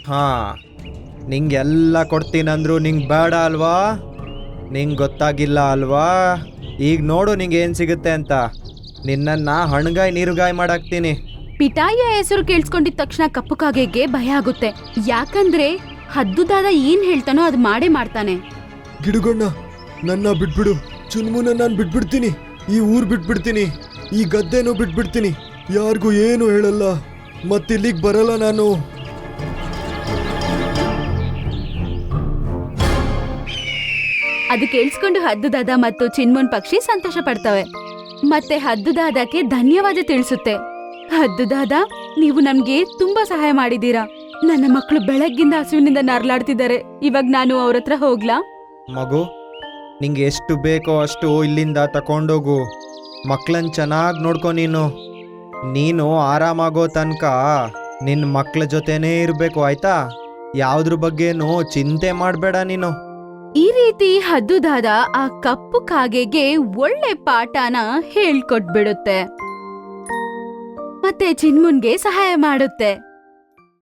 ಹಾ, ನಿಂಗೆಲ್ಲ ಕೊಡ್ತೀನಂದ್ರು ನಿಂಗೆ ಬೇಡ ಅಲ್ವಾ? ನಿಂಗೆ ಗೊತ್ತಾಗಿಲ್ಲ ಅಲ್ವಾ? ಈಗ ನೋಡು ನಿಂಗೆ ಏನು ಸಿಗುತ್ತೆ ಅಂತ. ನಿನ್ನನ್ನು ಹಣ್ಗಾಯಿ ನೀರುಗಾಯಿ ಮಾಡಾಕ್ತೀನಿ. ಪಿಟಾಯಿಯ ಹೆಸರು ಕೇಳಿಸ್ಕೊಂಡಿದ ತಕ್ಷಣ ಕಪ್ಪು ಕಾಗೆಗೆ ಭಯ ಆಗುತ್ತೆ. ಯಾಕಂದ್ರೆ ಹದ್ದುದಾದ ಏನ್ ಹೇಳ್ತಾನೋ ಅದು ಮಾಡೇ ಮಾಡ್ತಾನೆ. ಗಿಡುಗಣ್ಣ, ನನ್ನ ಬಿಟ್ಬಿಡು. ಚುನ್ಮುನ ನಾನು ಬಿಟ್ಬಿಡ್ತೀನಿ. ಈ ಊರ್ ಬಿಟ್ಬಿಡ್ತೀನಿ. ಈ ಗದ್ದೆನೂ ಬಿಟ್ಬಿಡ್ತೀನಿ. ಯಾರಿಗೂ ಏನು ಹೇಳಲ್ಲ. ಮತ್ತಿಲ್ಲಿಗೆ ಬರಲ್ಲ ನಾನು. ಅದು ಕೇಳಿಸ್ಕೊಂಡು ಹದ್ದುದಾದ ಮತ್ತು ಚಿನ್ಮುನ್ ಪಕ್ಷಿ ಸಂತೋಷ ಪಡ್ತವೆ. ಮತ್ತೆ ಹದ್ದುದಾದಕ್ಕೆ ಧನ್ಯವಾದ ತಿಳಿಸುತ್ತೆ. ಹದ್ದುದಾದ, ನೀವು ನಮ್ಗೆ ತುಂಬಾ ಸಹಾಯ ಮಾಡಿದೀರಾ. ನನ್ನ ಮಕ್ಕಳು ಬೆಳಗ್ಗಿಂದ ಹಸುವಿನಿಂದ ನರಳಾಡ್ತಿದ್ದಾರೆ. ಇವಾಗ ನಾನು ಅವ್ರ ಹತ್ರ ಹೋಗ್ಲಾ? ಮಗು, ನಿಂಗೆ ಎಷ್ಟು ಬೇಕೋ ಅಷ್ಟು ಇಲ್ಲಿಂದ ತಗೊಂಡೋಗು. ಮಕ್ಕಳನ್ನ ಚೆನ್ನಾಗಿ ನೋಡ್ಕೊ. ನೀನು ಆರಾಮಾಗೋ ತನಕ ನಿನ್ನ ಮಕ್ಕಳ ಜೊತೆನೇ ಇರಬೇಕು, ಆಯ್ತಾ? ಯಾವುದ್ರ ಬಗ್ಗೆನೂ ಚಿಂತೆ ಮಾಡಬೇಡ ನೀನು. ಈ ರೀತಿ ಹದ್ದುದಾದ ಆ ಕಪ್ಪು ಕಾಗೆಗೆ ಒಳ್ಳೆ ಪಾಠನ ಹೇಳ್ಕೊಟ್ಬಿಡುತ್ತೆ. ಮತ್ತೆ ಚಿನ್ಮುನ್ಗೆ ಸಹಾಯ ಮಾಡುತ್ತೆ.